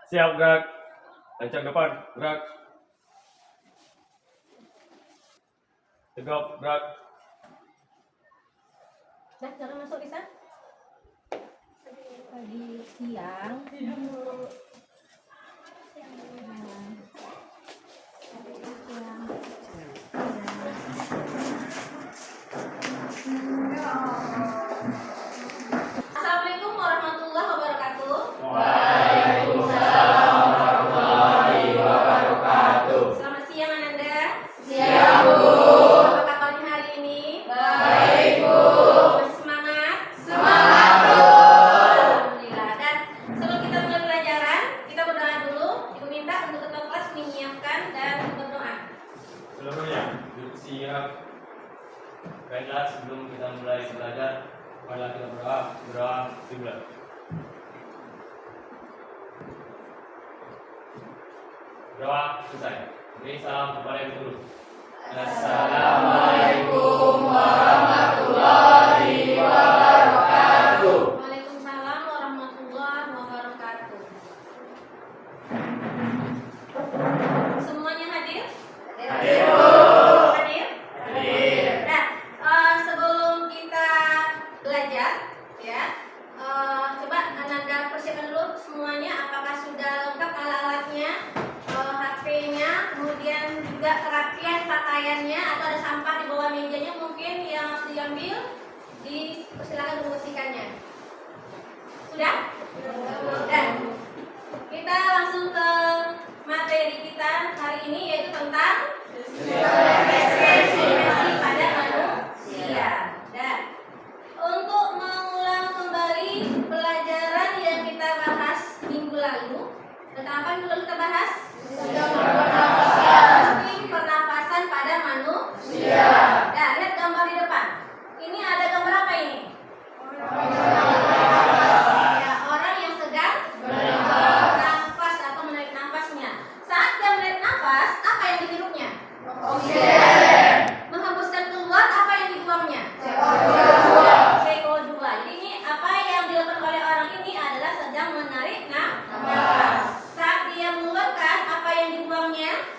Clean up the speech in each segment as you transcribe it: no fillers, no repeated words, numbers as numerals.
Siap, gerak. Lancang depan, gerak. Tegap, gerak. Dah, jangan masuk bisa. Pagi siang. Assalamualaikum warahmatullahi wabarakatuh. Waalaikumsalam warahmatullahi wabarakatuh. Selamat siang Ananda. Siang, Bu. Apa kabarnya hari ini? Baik, Bu. Masih semangat? Semangat, Bu. Alhamdulillah. Dan sebelum kita mulai pelajaran, kita berdoa dulu. Ibu minta untuk ketua kelas menyiapkan dan berdoa. Seluruhnya duduk siap. Baiklah, sebelum kita mulai belajar, marilah kita berdoa dimulai. Berdoa selesai. Beri salam kepada yang dulu. Assalamualaikum warahmatullahi wabarakatuh. Waalaikumsalam warahmatullahi wabarakatuh. Semuanya hadir? Hadir, Bu. Hadir? Hadir. Nah, sebelum kita belajar, ya, coba Ananda persiapkan dulu semuanya. Apakah sudah lengkap alat-alatnya, HP-nya, kemudian juga kerapian pakaiannya, atau ada sampah di bawah mejanya mungkin yang harus diambil? Silakan membersihkannya. Sudah? Dan kita langsung ke materi kita hari ini, yaitu tentang ekspresi pada manusia. Dan untuk mengulang kembali pelajaran yang kita bahas minggu lalu, tentang apa minggu lalu kita bahas? Sistem pernapasan pada manusia. Dan lihat gambar di depan. Ini ada gambar apa ini? Ya, orang yang sedang bernafas atau menarik nafasnya. Saat dia menarik nafas, apa yang dihirupnya? Oksigen. Menghembuskan keluar, apa yang dibuangnya? CO2. Jadi ini apa yang dilakukan oleh orang ini adalah sedang menarik nafas. Saat dia mengeluarkan, apa yang dibuangnya?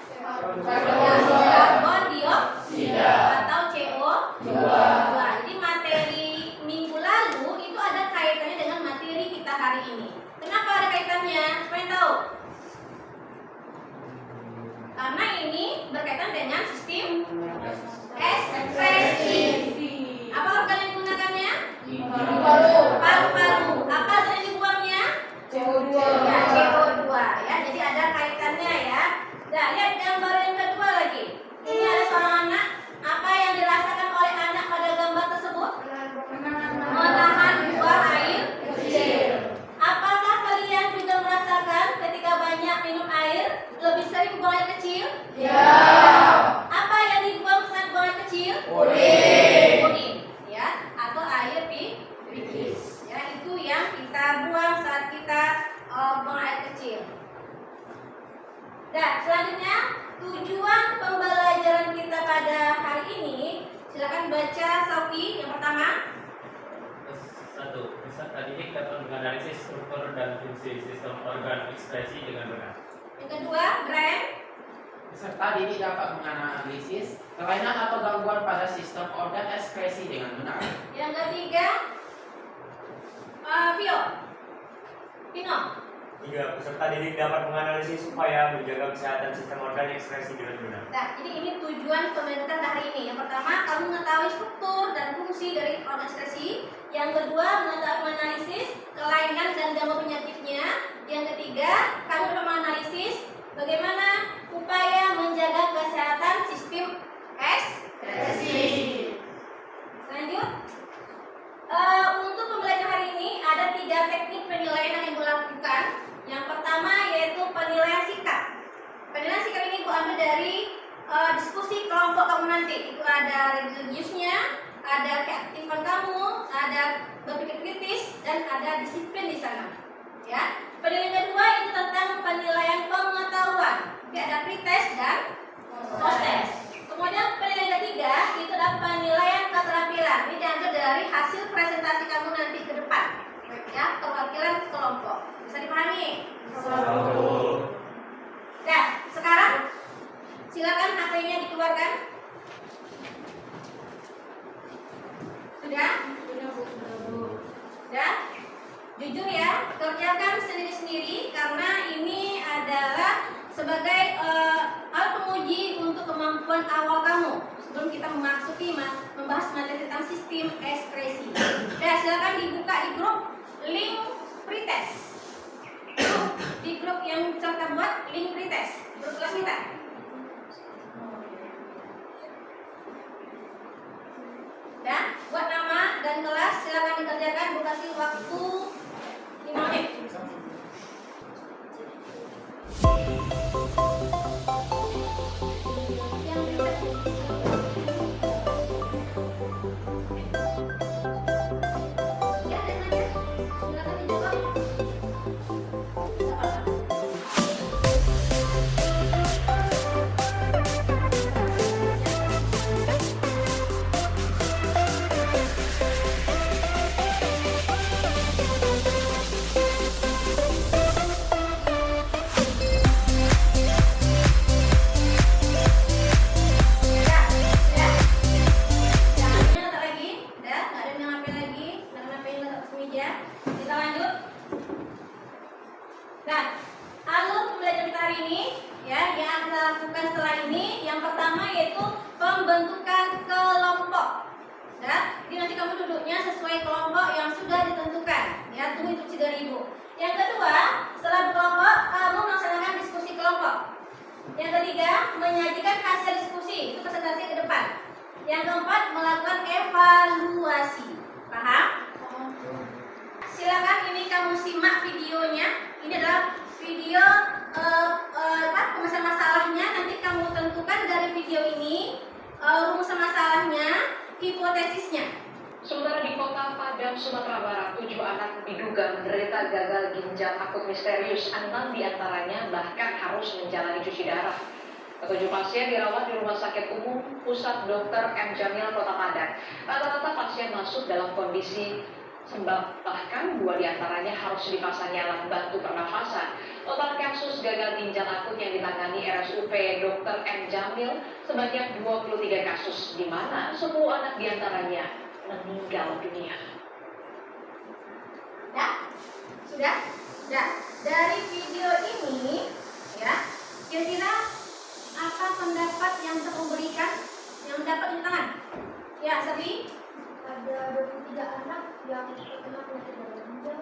Karbon dioksida atau CO2. Jadi materi minggu lalu itu ada kaitannya dengan materi kita hari ini. Kenapa ada kaitannya? Supaya tahu. Karena ini berkaitan dengan sistem ekspresi. Apa organ yang digunakannya? Paru-paru. Apa yang dibuangnya? CO2. Ya, CO2 ya. Jadi ada kaitannya ya. Nah, lihat gambar yang kedua lagi. Ini ada seorang anak. Apa yang dirasakan oleh anak pada gambar tersebut? Menahan buang air kecil. Apakah kalian juga merasakan ketika banyak minum air lebih sering buang air kecil? Ya. Apa yang dibuang saat buang air kecil? Urin. Urin, ya, atau air pipis. Ya, itu yang kita buang saat kita buang air kecil. Dan selanjutnya tujuan pembelajaran kita pada hari ini, silakan baca Sofi yang pertama. 1. Peserta didik dapat menganalisis struktur dan fungsi sistem organ ekspresi dengan benar. Yang kedua, Brian. Peserta didik dapat menganalisis kelainan atau gangguan pada sistem organ ekskresi dengan benar. Yang ketiga, Vino. 3. Peserta didik dapat menganalisis upaya menjaga kesehatan sistem organ ekspresi dengan benar. Nah, jadi ini tujuan pembelajaran hari ini. Yang pertama, kamu mengetahui struktur dan fungsi dari organ ekspresi. Yang kedua, mengetahui menganalisis kelainan dan gangguan penyakitnya. Yang ketiga, kamu dapat menganalisis bagaimana upaya menjaga kesehatan sistem ekspresi. Lanjut. Untuk pembelajaran hari ini ada 3 teknik penilaian yang dilakukan. Yang pertama yaitu penilaian sikap. Penilaian sikap ini Ibu ambil dari diskusi kelompok kamu nanti. Itu ada religiusnya, ada keaktifan kamu, ada berpikir kritis, dan ada disiplin di sana. Ya. Penilaian kedua itu tentang penilaian pengetahuan. Jadi ada pretest dan post-test. Kemudian penilaian ketiga itu adalah penilaian keterampilan. Ini diambil dari hasil presentasi kamu nanti ke depan. Ya, kewakilan kelompok. Bisa dipahami? tim ekspresi. Nah, silakan dibuka di grup link pretest. Di grup yang kita buat link pretest, grup kelas kita. Dan buat nama dan kelas silakan dikerjakan, durasi waktu 5 menit. Kita lanjut. Nah, alur pembelajaran kita hari ini ya, yang kita lakukan setelah ini yang pertama yaitu pembentukan kelompok. Ya, jadi nanti kamu duduknya sesuai kelompok yang sudah ditentukan. Ya, tunggu instruksi dari ibu. Yang kedua, setelah berkelompok kamu melaksanakan diskusi kelompok. Yang ketiga, menyajikan hasil diskusi, itu presentasi ke depan. Yang keempat, melakukan evaluasi. Paham? Silakan ini kamu simak videonya. Ini adalah video rumusan masalahnya. Nanti kamu tentukan dari video ini rumusan masalahnya, hipotesisnya. Sementara di Kota Padang, Sumatera Barat, 7 anak diduga menderita gagal ginjal akut misterius. 6 diantaranya bahkan harus menjalani cuci darah. Ketujuh pasien dirawat di Rumah Sakit Umum Pusat Dr. M. Jamil, Kota Padang. Rata-rata pasien masuk dalam kondisi sebab, bahkan 2 diantaranya harus dipasangi alat bantu pernafasan. Total kasus gagal ginjal akut yang ditangani RSUP Dr. M. Jamil sebanyak 23 kasus, di mana 10 anak diantaranya meninggal dunia. Ya? Sudah? Sudah. Dari video ini, ya, kira-kira apa pendapat yang terberikan yang dapat di tangan? Ya, Sabi? Ada 23 anak yang terkena penyakit gagal ginjal.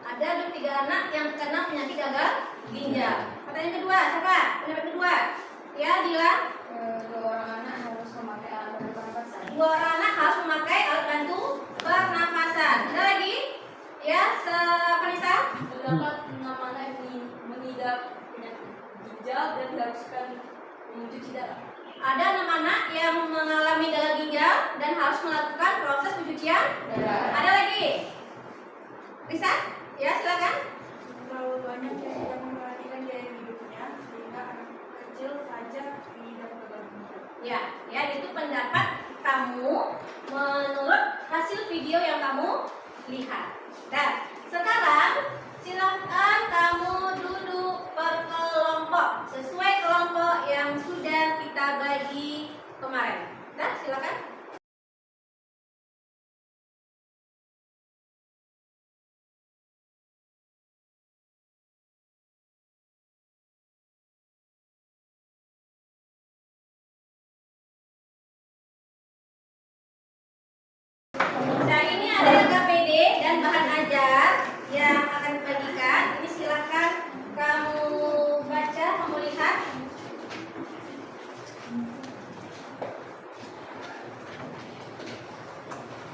Ada 23 anak yang terkena penyakit gagal ginjal. Pertanyaan kedua, siapa? Pendapat kedua. Ya, Dila? 2 orang anak harus memakai alat bantu pernafasan. 2 orang anak harus memakai alat bantu pernafasan. Ada lagi? Ya, Vanessa? Terdapat 6 anak yang mengidap penyakit ginjal dan diharuskan mencuci darah. Ada 6 anak yang mengalami gagal ginjal dan harus melakukan proses pencucian Darah. Ada lagi? Risa? Ya, silakan. Terlalu banyak yang tidak memperhatikan gaya hidupnya sehingga anak kecil saja mengidap gagal ginjal. Ya, itu pendapat kamu menurut hasil video yang kamu lihat. Dan sekarang silakan kamu duduk berkelompok sesuai kelompok yang sudah kita bagi kemarin. Nah, silakan. Nah, ini ada LKPD dan bahan ajar yang akan dibagikan. Ini silakan kamu baca, kamu lihat.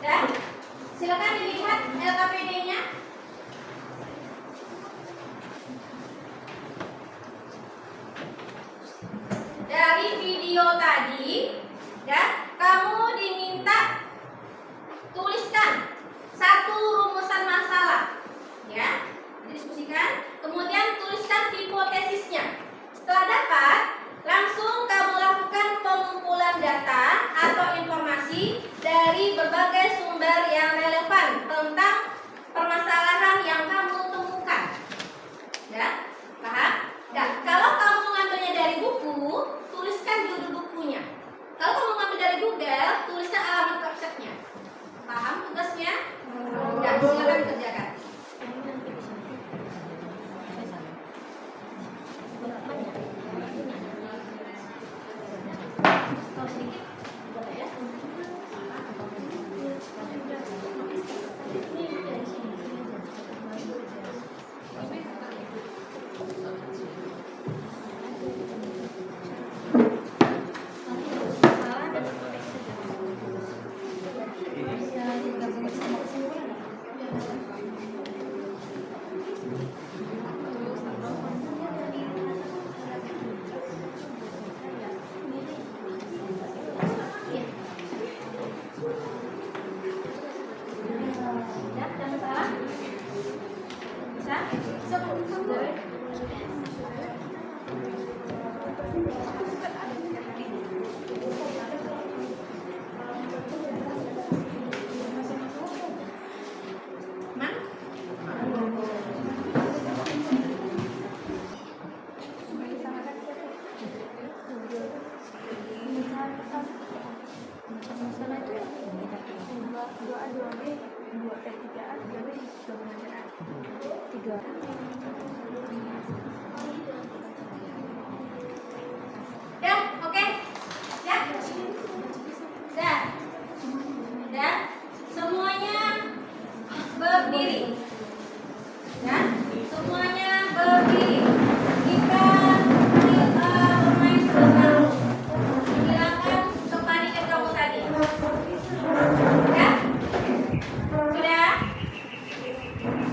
Dan silakan dilihat LKPD-nya. Dari video tadi, ya, kamu diminta tuliskan 1 rumusan masalah, ya, diskusikan. Kemudian tuliskan hipotesisnya. Setelah dapat, langsung kamu lakukan pengumpulan data atau informasi dari berbagai sumber yang relevan tentang permasalahan yang kamu temukan. Ya, paham? Dan kalau kamu mengambilnya dari buku, tuliskan judul bukunya. 2B, 3A, 3B gabungan A. 3. Ya, oke? Ya? Dah. Dah. Semuanya berdiri. Ya, semuanya berdiri. Kita bermain bersama. Silakan kembalikan kamu tadi. Ya? Sudah?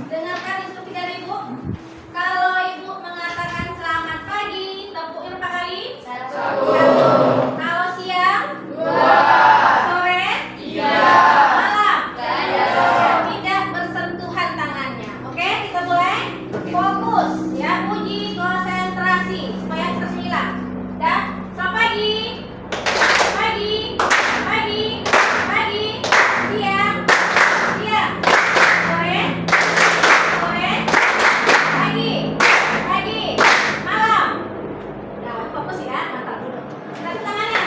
Dengarkan instruksi dari Ibu. Kalau Ibu mengatakan selamat pagi, tepuknya berapa kali? 1. Kalau siang? 2. Sore? 3. Malam? Tidak bersentuhan tangannya. Oke, kita mulai. Fokus, ya, uji konsentrasi supaya tersilang. Dan selamat pagi. Pagi, pagi, pagi, siang, siang, sore, sore, pagi, pagi, malam. Nah, fokus ya, mantap dulu. Tarik tangannya.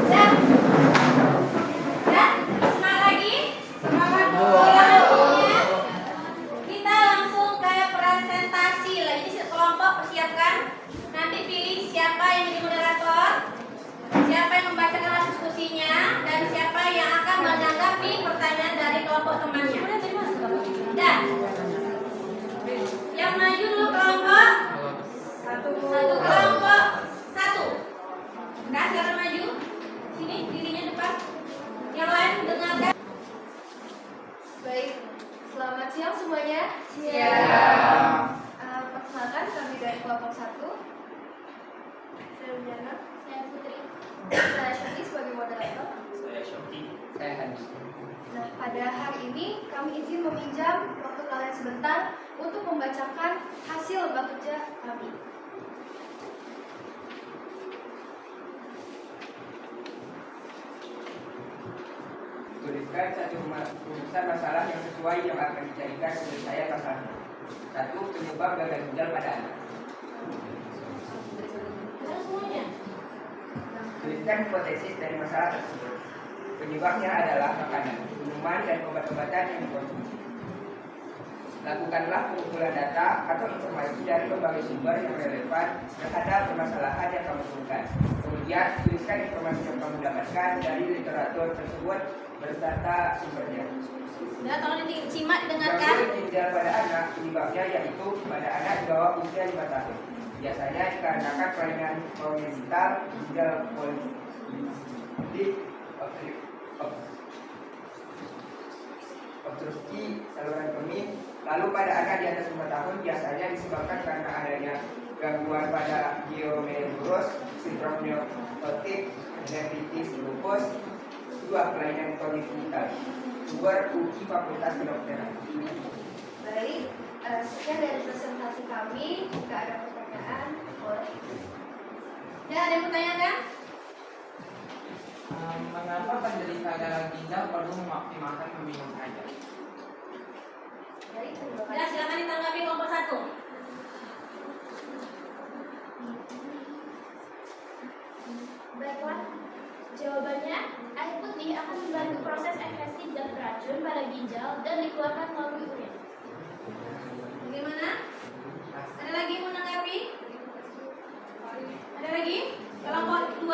Dan, semangat lagi. Semangat. Selanjutnya, kita langsung ke presentasi lagi. Jadi kelompok persiapkan. Nanti pilih siapa yang jadi moderator, siapa yang membacakan hasil diskusinya, dan siapa yang akan menanggapi pertanyaan dari kelompok temannya. Dan yang maju dulu kelompok satu kelompok 1. Nah, silakan maju. Sini dirinya depan. Yang lain dengarkan. Baik, selamat siang semuanya. Perkenalkan kami dari kelompok 1. Saya Ujana. Saya Putri. Saya Shani sebagai moderator. Saya Shopee. Saya Hans. Nah, pada hari ini kami izin meminjam waktu kalian sebentar untuk membacakan hasil bekerja kami. Tuliskan satu rumusan masalah yang sesuai yang akan dicarikan penyelesaian masalahnya. 1. Penyebab gagal ginjal pada anak. Semuanya. Tuliskan hipotesis dari masalah tersebut. Penyebabnya adalah makanan, minuman, dan obat-obatan yang dikonsumsi. Lakukanlah pengumpulan data atau informasi dari berbagai sumber yang relevan terhadap permasalahan yang kamu temukan. Kemudian, tuliskan informasi yang kamu dapatkan dari literatur tersebut beserta sumbernya. Udah, tolong disimak, dengarkan. Gangguan ginjal pada anak penyebabnya yaitu pada anak di bawah usia 5 tahun. Biasanya dikarenakan kelainan kongenital ginjal obstruksi saluran kemih. Lalu pada anak di atas 5 tahun biasanya disebabkan karena adanya gangguan pada glomerulus, sindrom neokotik, nefritis lupus. 2. Kelainan kongenital. Sumber UKI Fakultas Kedokteran. Baik, sekian dari presentasi kami. Jika ada pertanyaan, boleh. Ya, ada yang pertanyaan kan? Mengapa penderita gagal ginjal perlu memaksimalkan meminum air? Baik, terima Ya, kasih. silakan ditanggapi kelompok 1. Baiklah, jawabannya, air putih akan membantu proses ekskresi zat beracun pada ginjal dan dikeluarkan melalui urin. Bagaimana? Ada lagi yang menanggapi? Ada lagi? Kelompok 2?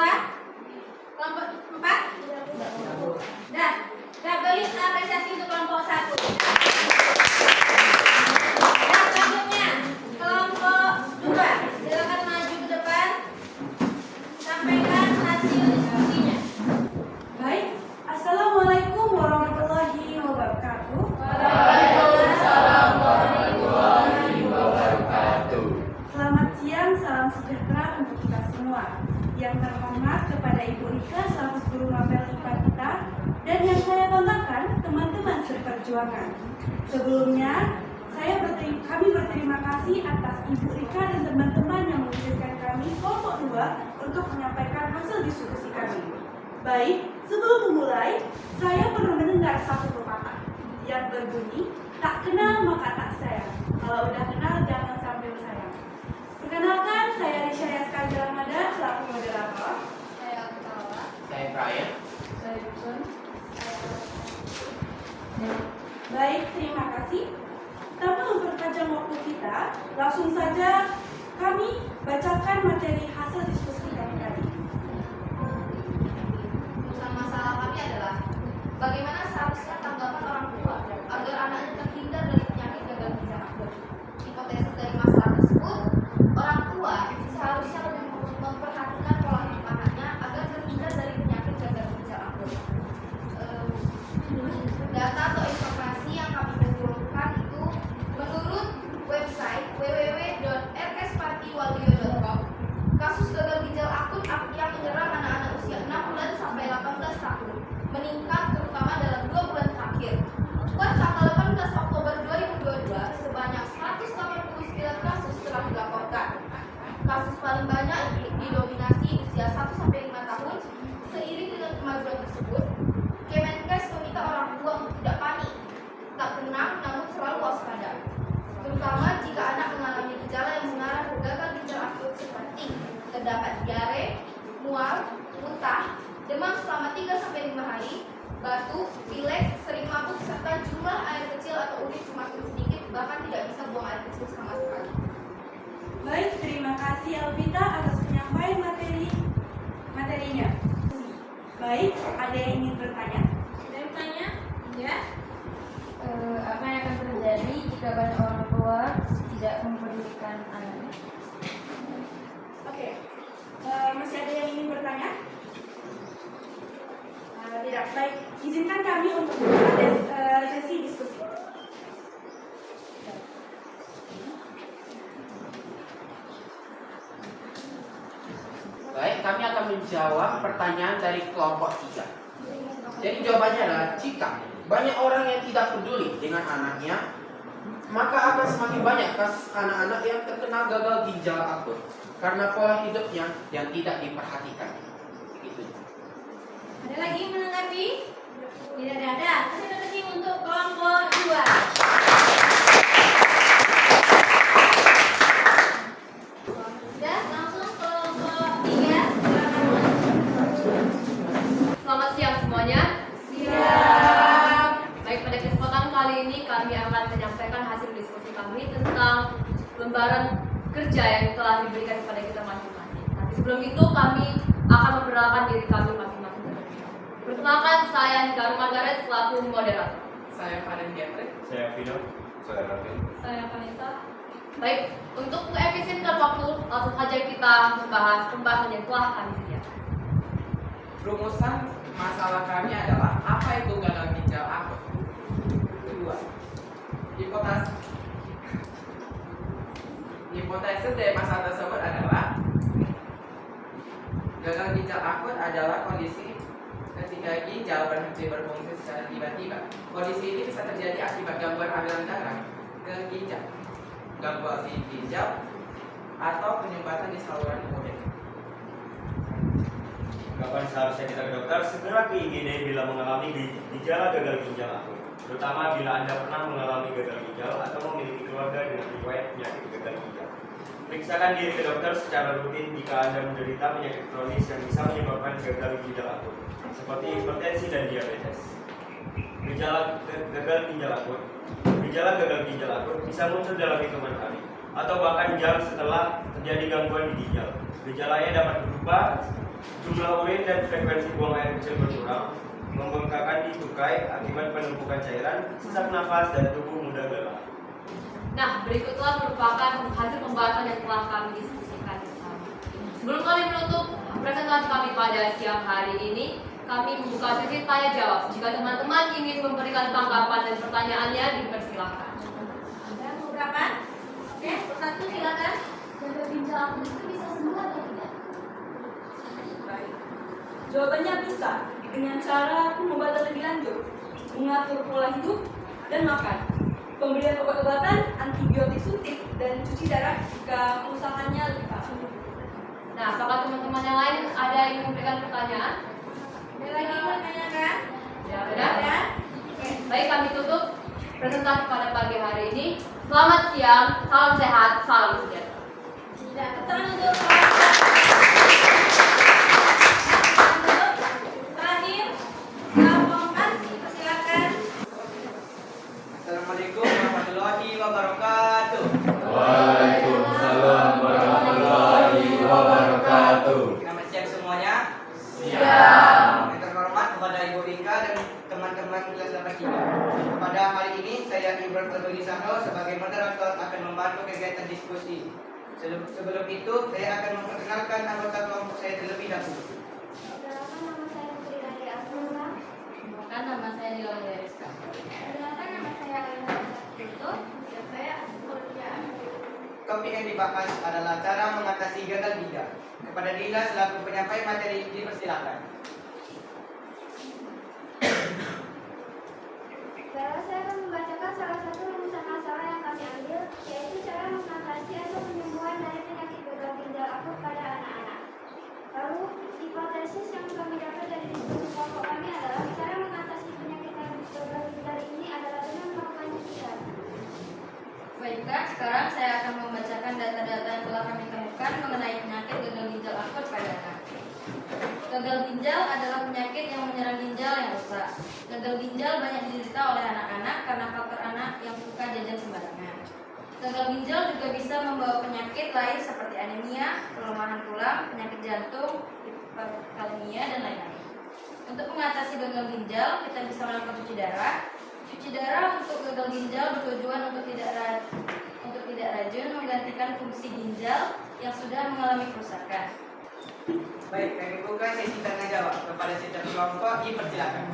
Kelompok 4? Dah beri apresiasi untuk kelompok 1. Dan selanjutnya, kelompok 2. Silakan maju ke depan. Sampaikan hasil diskusinya. Baik, Assalamualaikum warahmatullahi wabarakatuh. Waalaikumsalam warahmatullahi wabarakatuh. Selamat siang, salam sejahtera untuk kita semua. Yang terhormat kepada Ibu Rika selaku guru mapel IPA kita, dan yang saya banggakan teman-teman seperjuangan. Sebelumnya, kami berterima kasih atas Ibu Rika dan teman-teman yang mengizinkan kami kelompok 2 untuk menyampaikan hasil diskusi kami. Baik, sebelum memulai, saya pernah mendengar satu pepatah yang berbunyi, tak kenal maka tak sayang. Kalau udah kenal jangan sampai sayang. Perkenalkan, saya Risha Yaskar Ramadan selaku moderator. Saya Alkala. Saya Brian. Saya Baik, terima kasih. Tanpa memperpanjang waktu kita, langsung saja kami bacakan materi hasil diskusi kami tadi. Urusan masalah kami adalah bagaimana seharusnya tanggapan orang tua agar anaknya terhindar dari penyakit gagal ginjal akut. Hipotesis dari masalah tersebut, orang tua seharusnya lebih memperhatikan pola hidup anaknya agar terhindar dari penyakit gagal ginjal akut. Data atau informasi yang kami kumpulkan itu menurut website www.rkspartiwaluyo.com, kasus gagal ginjal akut yang menyerang anak-anak usia 6 bulan sampai 18 tahun meningkat terutama dalam 2 bulan terakhir. Per tanggal 18 Oktober 2022, sebanyak 189 kasus telah dilaporkan. Kasus paling banyak didominasi usia 1-5 tahun. Seiring dengan kemajuan tersebut, Kemenkes meminta orang tua untuk tidak panik, tak tenang namun selalu waspada, terutama jika anak mengalami gejala yang mengarah ke gagal ginjal akut seperti terdapat diare, mual, muntah, demam selama 3-5 hari, batuk, pilek, sering mabuk, serta jumlah air kecil atau urin semakin sedikit, bahkan tidak bisa buang air kecil sama sekali. Baik, terima kasih Elvita atas penyampaian materinya. Baik, ada yang ingin bertanya? Ada yang bertanya? Ya. Apa yang akan terjadi jika banyak orang tua tidak mempedulikan anaknya? Oke, masih ada yang ingin bertanya? Tidak, baik. Izinkan kami untuk ada sesi diskusi. Baik, kami akan menjawab pertanyaan dari kelompok 3. Jadi jawabannya adalah jika banyak orang yang tidak peduli dengan anaknya, maka akan semakin banyak kasus anak-anak yang terkena gagal ginjal akut karena pola hidupnya yang tidak diperhatikan. Gitu. Ada lagi yang menanggapi? Tidak ada. Kasih tepuk tangan untuk kelompok 2. Sudah, langsung kelompok 3. Selamat siang semuanya. Siap. Baik, pada kesempatan kali ini kami akan menyampaikan hasil diskusi kami tentang lembaran kerja yang telah diberikan kepada kita masing-masing. Tapi sebelum itu kami akan memperkenalkan diri kami masing-masing. Perkenalkan, saya Hikaru Margaret selaku moderator. Saya Faren Getrek. Saya Vino. Saya Raffi. Saya Vanessa. Baik, untuk mengefisienkan waktu, langsung saja kita membahas pembahasan yang telah kami sediakan. Rumusan masalah kami adalah apa itu gagal ginjal akut. Kedua, hipotesis dari masalah tersebut adalah gagal ginjal akut adalah kondisi ketika ginjal berhenti berfungsi secara tiba-tiba. Kondisi ini bisa terjadi akibat gangguan aliran darah ke ginjal, gangguan di ginjal, atau penyumbatan di saluran imun. Kapan seharusnya kita ke dokter? Segera ke IGD bila mengalami gejala gagal ginjal akut, terutama bila Anda pernah mengalami gagal ginjal atau memiliki keluarga dengan riwayat penyakit gagal ginjal. Periksakan diri ke dokter secara rutin jika Anda menderita penyakit kronis yang bisa menyebabkan gagal ginjal akut, seperti hipertensi dan diabetes. Gejala gagal ginjal akut bisa muncul dalam hitungan hari atau bahkan jam setelah terjadi gangguan di ginjal. Gejalanya dapat berupa jumlah urin dan frekuensi buang air kecil berkurang, membengkakan di tukai akibat penumpukan cairan, sesak nafas, dan tubuh mudah lelah. Nah, berikutlah merupakan hasil pembahasan yang telah kami diskusikan bersama. Sebelum kami menutup presentasi kami pada siang hari ini, kami membuka sesi tanya jawab. Jika teman-teman ingin memberikan tanggapan dan pertanyaannya, dipersilahkan. Ada beberapa? Oke, satu silakan. Gagal ginjal akut itu bisa sembuh atau tidak? Jawabannya bisa, dengan cara pengobatan lebih lanjut, mengatur pola hidup dan makan, pemberian obat-obatan, antibiotik suntik, dan cuci darah jika kerusakannya lebih parah. Nah, apakah teman-teman yang lain ada yang memberikan pertanyaan? Ada lagi yang menanyakan? Ya, ada. Oke. Baik, kami tutup presentasi pada pagi hari ini. Selamat siang, salam sehat, salam sejahtera. Tidak, keterangan untuk terakhir, kelompok 4, persilakan. Monika dan teman-teman kelas 83. Pada hari ini saya Ibrahim Sahro sebagai moderator akan membantu kegiatan diskusi. Sebelum itu saya akan memperkenalkan anggota kelompok saya terlebih dahulu. Perkenalkan, nama saya Putri Rani Afrosa. Perkenalkan, nama saya Dila Rizka. Perkenalkan, nama saya Alina Sabtu. Dan saya pekerjaan. Topik yang dibahas adalah cara mengatasi gagal ginjal. Kepada Dila selaku penyampai materi dipersilakan. Saya akan membacakan salah satu rumusan masalah yang kami ambil, yaitu cara mengatasi atau penyembuhan dari penyakit gagal ginjal akut pada anak-anak. Lalu, hipotesis yang kami dapat dari diskusi kelompok kami adalah cara mengatasi penyakit gagal ginjal ini adalah dengan melakukan cuci darah. Baiklah, sekarang saya akan membacakan data-data yang telah kami temukan mengenai penyakit gagal ginjal akut pada anak. Gagal ginjal adalah penyakit yang menyerang ginjal yang rusak. Gagal ginjal banyak diderita oleh anak-anak karena faktor anak yang suka jajan sembarangan. Gagal ginjal juga bisa membawa penyakit lain seperti anemia, kelemahan tulang, penyakit jantung, hiperkalemia, dan lain-lain. Untuk mengatasi gagal ginjal, kita bisa melakukan cuci darah. Cuci darah untuk gagal ginjal bertujuan untuk tidak rajin menggantikan fungsi ginjal yang sudah mengalami kerusakan. Baik, kami buka sesi tanya jawab. Kepada setiap kelompok dipersilakan.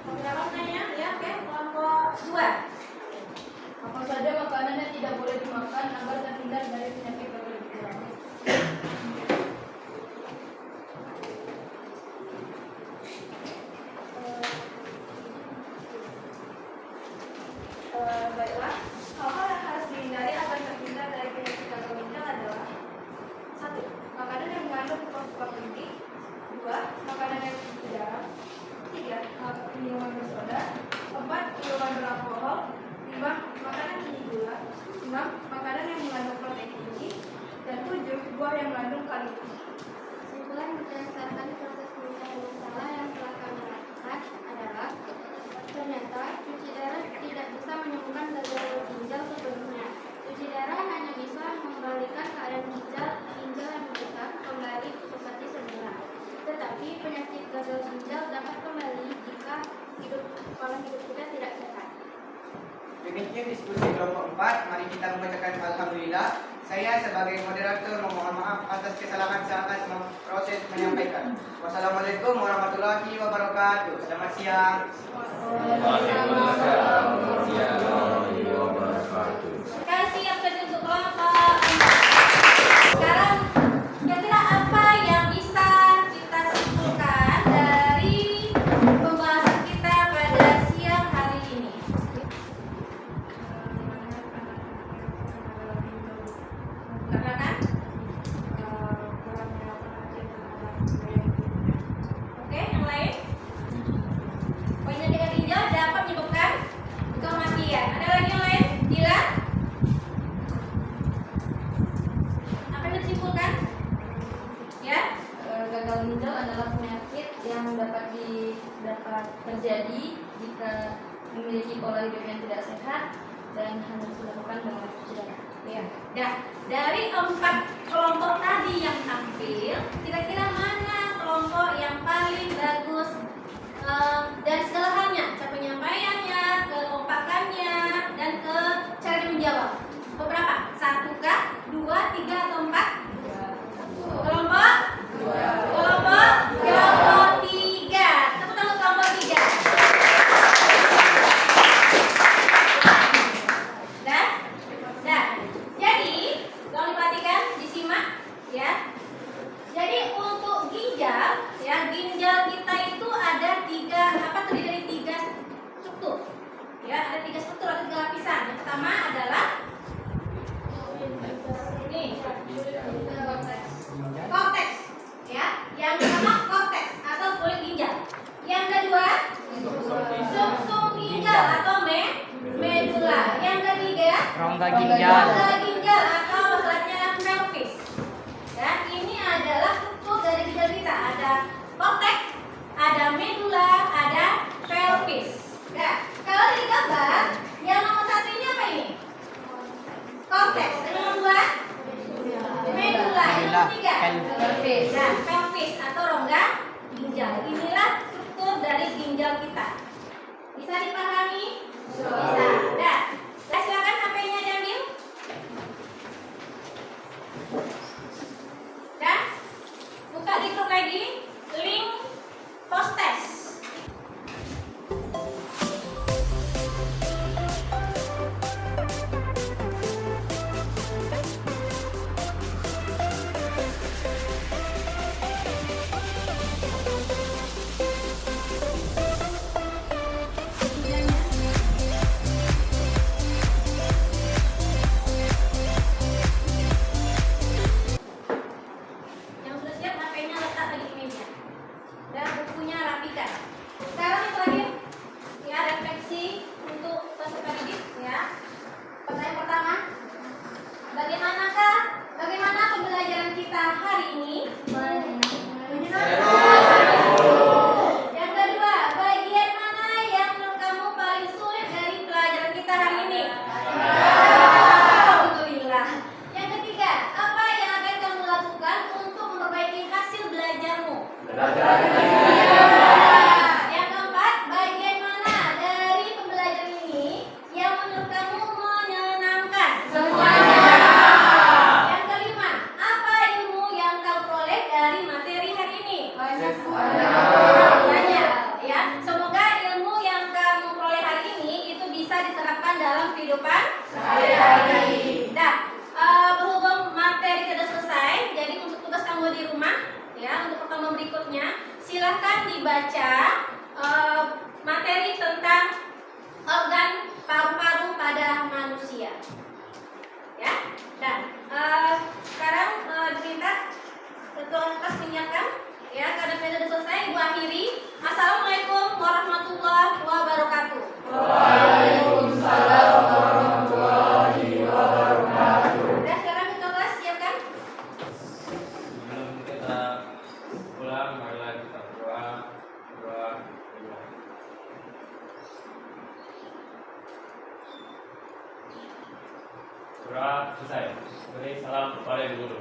Beberapa pertanyaan ya, oke. Kelompok 2. Apa saja makanan yang tidak boleh dimakan agar terhindar dari penyakit gagal ginjal? Baiklah, hal-hal yang harus dihindari agar terhindar dari penyakit gagal ginjal adalah 1. Makanan yang mengandung pupuk tinggi. 2. Makanan yang tinggi garam. 3. Minuman bersoda. 4. Minuman beralkohol. 5. Makanan tinggi gula. 6. Makanan yang mengandung protein tinggi. Dan 7. Buah yang mengandung kalium. Kesimpulan berdasarkan proses penyelesaian masalah yang telah kami lakukan adalah ternyata cuci darah tidak bisa menyembuhkan gagal ginjal sepenuhnya. Cuci darah hanya bisa mengembalikan keadaan ginjal yang rusak kembali seperti semula. Tetapi penyakit gagal ginjal dapat kembali jika pola hidup kita tidak sehat. Demikian diskusi kelompok 4. Mari kita membacakan alhamdulillah. Saya sebagai moderator memohon maaf atas kesalahan saat proses menyampaikan. Wassalamualaikum warahmatullahi wabarakatuh. Selamat siang. Waalaikumsalam warahmatullahi wabarakatuh. Kasih yang untuk kelompok 4. Sekarang kira-kira apa yang bisa kita simpulkan dari pembahasan kita pada siang hari ini? Karena kan oke, yang lain? Penyakit gagal ginjal dapat menyebabkan kematian. Ada lagi yang lain? Dila? Apa yang disimpulkan? Ya? Gagal ginjal adalah penyakit yang dapat terjadi jika memiliki pola hidup yang tidak sehat dan harus dilakukan dengan cuci darah. Ya. Nah, dari 4 kelompok tadi yang tampil, kira-kira mana kelompok yang paling bagus dari segala halnya, cara penyampaiannya, kekompakannya, dan ke cara dia menjawab? Beberapa? 1 kah? 2, 3, atau 4? Kelompok? Kelompok 3. Tepuk tangan kelompok 3. Nah, jadi tolong diperhatikan, disimak ya. Jadi untuk ginjal, ya ginjal kita itu ada terdiri dari 3 struktur. Ya, ada 3 struktur atau 3 lapisan. Yang pertama adalah ini, korteks. Ya, yang pertama korteks atau kulit ginjal. Yang kedua, sumsum ginjal atau medula. Yang ketiga, rongga ginjal atau masalahnya pelvis. Dan ini adalah struktur dari ginjal kita. Ada korteks, ada medula, ada pelvis. Nah, kalau di gambar, yang nomor 1 ini apa ini? Korteks. Yang nomor 2? Medula. Yang nomor 3? Pelvis. Nah, pelvis atau rongga ginjal. Inilah struktur dari ginjal gagal kita. Bisa dipahami? Bisa. Dah. Silakan HP-nya diambil. Dah. Buka di grup lagi. Link post test. Yang sudah siap HP-nya letak lagi di meja. Dan bukunya rapikan. Sekarang yang terakhir, ya refleksi untuk peserta didik, ya. Pertanyaan pertama, bagaimana pembelajaran kita hari ini? Yang kedua, bagian mana yang menurut kamu paling sulit dari pelajaran kita hari ini? Alhamdulillah. Yang ketiga, apa yang akan kamu lakukan untuk memperbaiki hasil belajarmu? Yang keempat, bagian mana dari pembelajaran ini yang menurut kamu menyenangkan? Yang kelima, apa ilmu yang kau peroleh dari materi hari ini? Banyak, ya. Semoga ilmu yang kamu peroleh hari ini itu bisa diterapkan dalam kehidupan sehari-hari. Nah, berhubung materi sudah selesai, jadi untuk tugas kamu di rumah, ya, untuk pertemuan berikutnya, silahkan dibaca materi tentang organ paru-paru pada manusia. Ya, dan sekarang diminta ketua kelas menyiapkan, ya, karena sudah selesai. Ibu akhiri. Assalamualaikum warahmatullahi wabarakatuh. Waalaikumsalam warahmatullahi wabarakatuh. Udah, sekarang ketua kelas siapkan. Sebelum kita pulang, marilah kita berdoa. Doa selesai. Beri salam kepada guru.